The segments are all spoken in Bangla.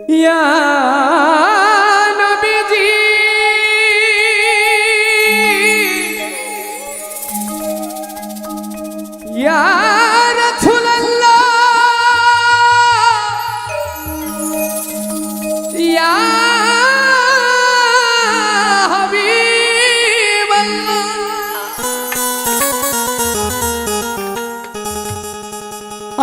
ইয়া নবীজি ইয়া রাসূলুল্লাহ ইয়া হাবিবাল্লাহ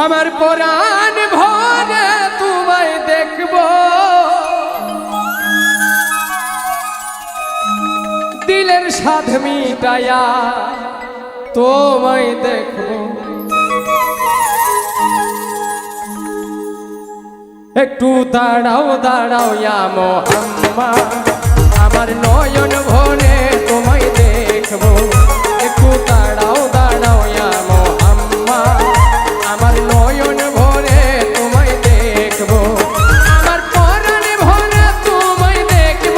আমার পরাণ ভরে তোমায় দেখব দিলের সাধ মিটায়া তোমায় দেখব একটু দাঁড়াও দাঁড়াও ইয়া মুহাম্মদ আমার নয়ন ভরে তোমায় দেখব একটু দাঁড়াও দাঁড়াও ইয়া মুহাম্মদ আমার নয়ন ভরে তোমায় দেখব আমার পরাণ ভরে তোমায় দেখব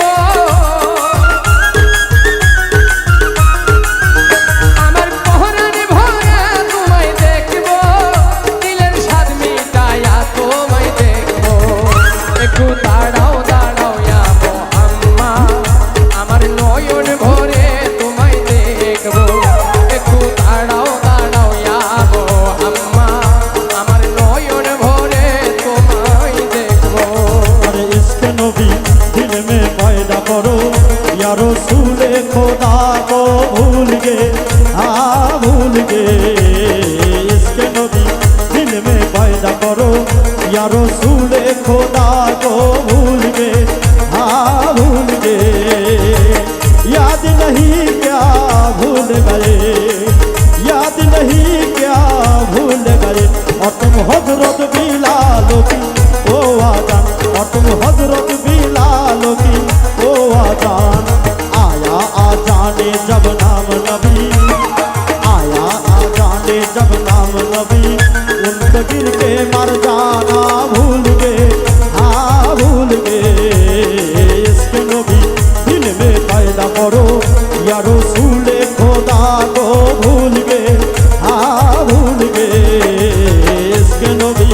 আমার পরাণ ভরে তোমায় দেখব দিলের স্বাদ মিটায়া তোমায় দেখব একটু দাঁড়াও দাঁড়াও ইয়া মুহাম্মদ আমার নয়ন ভরে তোমায় দেখব একটু দাঁড়াও দাঁড়াও ইয়া মুহাম্মদ আমার নয়ন ভরে তোমায় দেখব अरे इश्क नबी दिल में पैदा करो या रसूल खुदा को भूल गए हाँ भूल गए इश्क नबी दिल में पैदा करो या रसूल खुदा को भूल गए हाँ भूल गए याद नहीं क्या भूल गए याद नहीं क्या भूल गए और तुम हजरत बिलालो की ओ आजान और तुम हजरत बिलालो की ओ आजान आया आजाने जब नाम नबी आया आजाने जब नाम नबी उनके गिर के मर जाना भूल गए हाँ भूल गए इसके नबी दिल में पैदा करो या रसूल खुदा को भूल गए हाँ भूल गए इसके नबी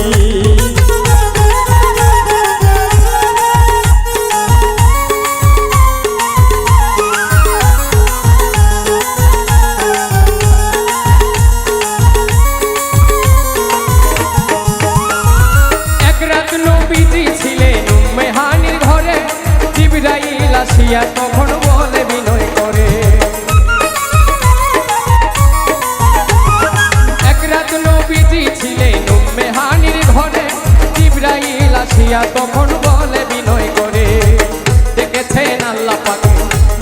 এক রাত নবীজি ছিলেন উম্মে হানির ঘরে জিবরাইল আসিয়া তখন বলে বিনয় করে এক রাত নবীজি ছিলেন উম্মে হানির ঘরে জিবরাইল আসিয়া তখন বলে বিনয় করে দেখেছেন আল্লাহ পাকে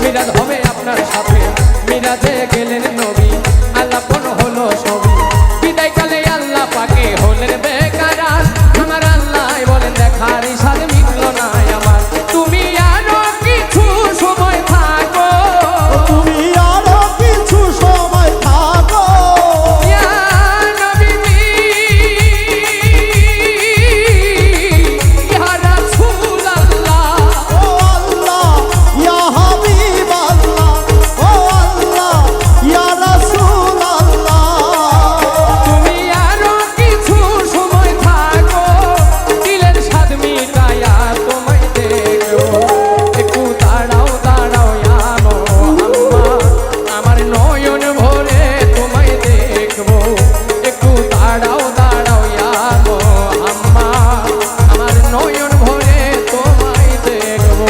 মিরাজ হবে আপনার সাথে মিরাজে গেলেন নবী আলাপন হলো ছবি বিদায় কালে আল্লাহ পাকে হলেন বেকারার আমার আল্লাহ বলেন দেখার ইশারা মিটল না আমার তুমি আরো কিছু সময় থাকো তুমি আরো কিছু সময় থাকো ইয়া নবীজি ইয়া রাসূলুল্লাহ ও আল্লাহ ইয়া হাবিব আল্লাহ ও আল্লাহ ইয়া রাসূল আল্লাহ তুমি আরো কিছু সময় থাকো দিলের স্বাদ মিটায়া তোমায় দেখো একটু দাঁড়াও দাঁড়াও ইয়া মুহাম্মদ আমার নয়ন ভরে তোমায় দেখবো একটু দাঁড়াও দাঁড়াও ইয়া মুহাম্মদ আমার নয়ন ভরে তোমায় দেখবো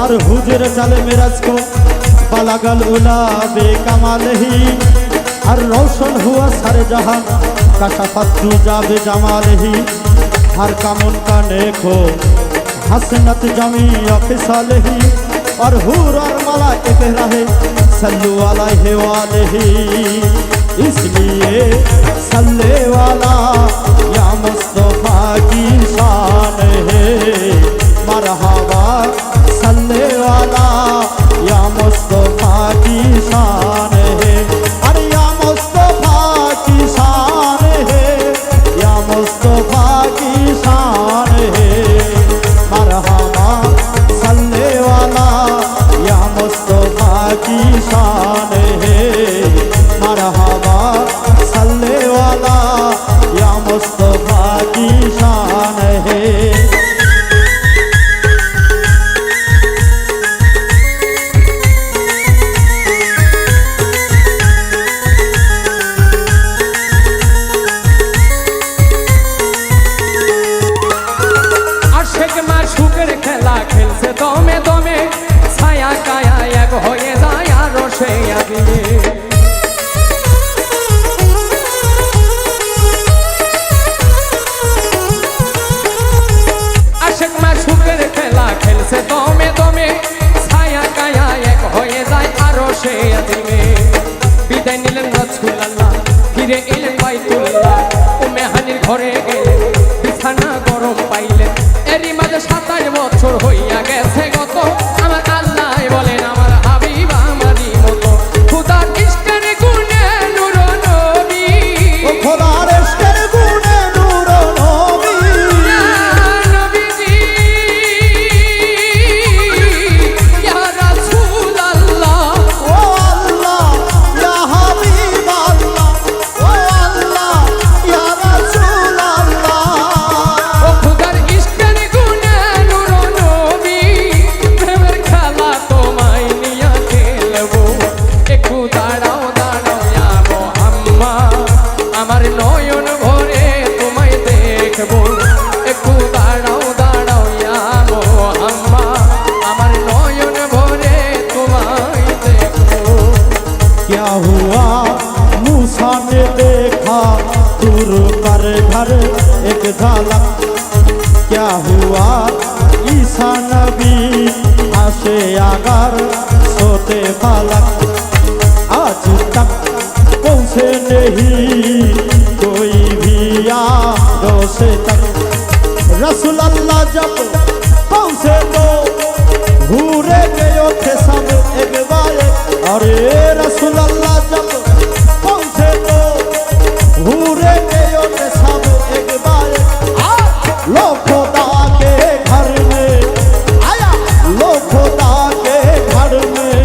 और हुजूर चल मिराज को बलगल उला बेकमाल ही और रोशन हुआ सर जहां कशफत जाबे जमाल ही हर कामुन का नेको हसनत जमी अफसाल ही और हूर और मलाइके कह रहे सल्लु अलैहि वालही इसलिए सल्ले वाला या मुस्तफा की शान है मरहबा सल्ले वाला या मुस्तफा की शान है अरे या मुस्तफा की शान है या मुस्तफा की शान है मरहबा सल्ले वाला या मुस्तफा की शान है मरहबा सल्ले वाला या मुस्तफा की शान है আশেক মাশউকের খেলা খেলছে দমে দমে, ছায়া কায়া এক হয়ে যায় আরো সে আদিমে। আশেক মাশউকের খেলা খেলছে দমে দমে, ছায়া কায়া এক হয়ে যায় আরো সে আদিমে। বিদায় নিলেন রাসূলুল্লাহ, ফিরে এলেন বাইতুল্লাহ, উম্মে হানির ঘরে গেলেন, বিছানা গরম পাইলেন। এরই মাঝে 27 বছর হইয়া গেছে গত, আমার আল্লাহ বলেন আমার হাবিব আমারই মতো। খুদার ইশকের গুণে নূর নবী, ও খোদার ইশকের গুণে নূর নবী, ইয়া নবীজি ইয়া রাসূলুল্লাহ, ও আল্লাহ ইয়া হাবিব আল্লাহ, ও আল্লাহ ইয়া রাসূল আল্লাহ। ও খুদার ইশকের গুণে নূর নবী, প্রেমের খেলা তোমায় নিয়া খেলবো। একটু দাঁড়াও দাঁড়াও ইয়া মুহাম্মদ, আমার নয়ন ভরে তোমায় দেখবো। একটু দাঁড়াও দাঁড়াও ইয়া মুহাম্মদ, আমার নয়ন ভরে তোমায় দেখবো। क्या हुआ मूसा ने देखा दूर पर घर एक झलक, क्या हुआ ईसा नबी आशे आगर सोते फलक, आज तक पहुँचे नहीं कोई भी यारों से तक। रसूल अल्लाह जब पहुँचे तो घूरे गए थे सब एक बार, अरे रसूल अल्लाह जब पहुँचे तो घूरे गए थे सब एक बार। लो खुदा के घर में आया, लो खुदा के घर में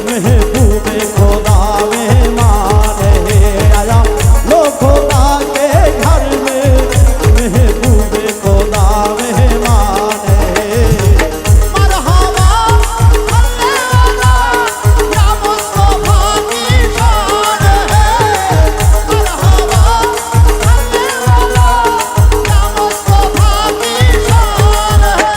महबूबे खुदा मेहमान है आया, लो खुदा के घर में महबूबे खुदा मेहमान है। मरहबा अल्लाह या मुस्तफा की शान है, मरहबा अल्लाह या मुस्तफा की शान है।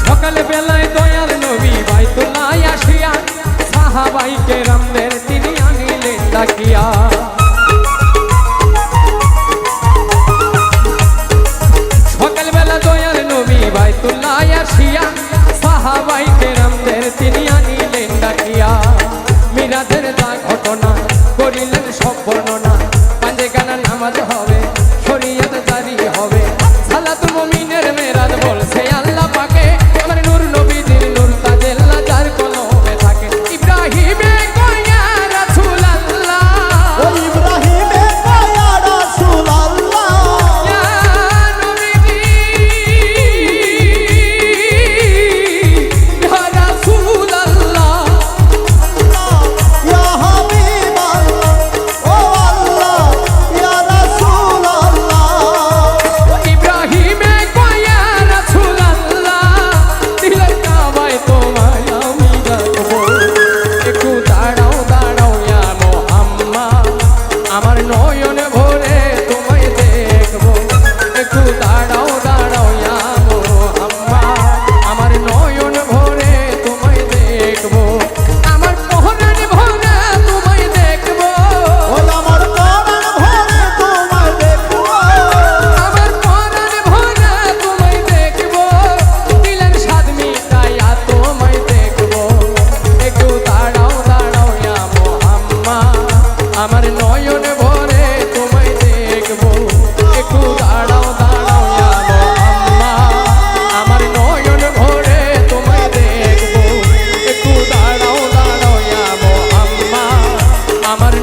সকাল বেলায় দয়াল নবী বাইতুল্লাহ আসিয়া, সাহাবাই কেরামদের তিনি আনিলেন ডাকিয়া। সকাল বেলা দয়াল নবী বাইতুল্লাহ আসিয়া, সাহাবাই কেরামদের তিনি আনিলেন ডাকিয়া। মিরাজের যা ঘটনা করিলেন সব বর্ণনা, পাঞ্জে গানা নামাজ হবে, শরীয়ত জারি হবে। সালাতুল মুমিনের মেরাজ বলছে আল্লাহ পাকে, আমার নূর নবীজির নূর তাজেল্লা যার কলমে থাকে। ইব্রাহিমে কয়া রাসূলুল্লাহ, ও ইব্রাহিমে কয়া রাসূল আল্লাহ, ইয়া নবীজি ইয়া রাসূলুল্লাহ, ইয়া হাবিব আল্লাহ, ও আল্লাহ ইয়া রাসূল আল্লাহ। ও ইব্রাহিমে কয়া রাসূলুল্লাহ, দিলের কাবায় তোমায় আমি রাখবো। একটু দাঁড়াও দাঁড়াও ইয়া মুহাম্মদ, আমার নয়ন ভরে তোমায় দেখবো। একটু দাঁড়াও দাঁড়াও ইয়া মুহাম্মদ, আমার নয়ন ভরে তোমায় দেখবো। আমার পহরান ভরে তোমায় দেখবো, ও আমার পরাণ ভরে তোমায় দেখবো, আমার পরাণ ভরে তোমায় দেখবো। দিলের স্বাদ মিটাইয়া তোমায় দেখবো। একটু দাঁড়াও দাঁড়াও ইয়া মুহাম্মদ, আমার নয়ন ভরে তোমায় দেখবো। একটু দাঁড়াও দাঁড়াও ইয়া মুহাম্মদ, আমার নয়ন ভরে তোমায় দেখবো। একটু দাঁড়াও দাঁড়াও ইয়া মুহাম্মদ, আমার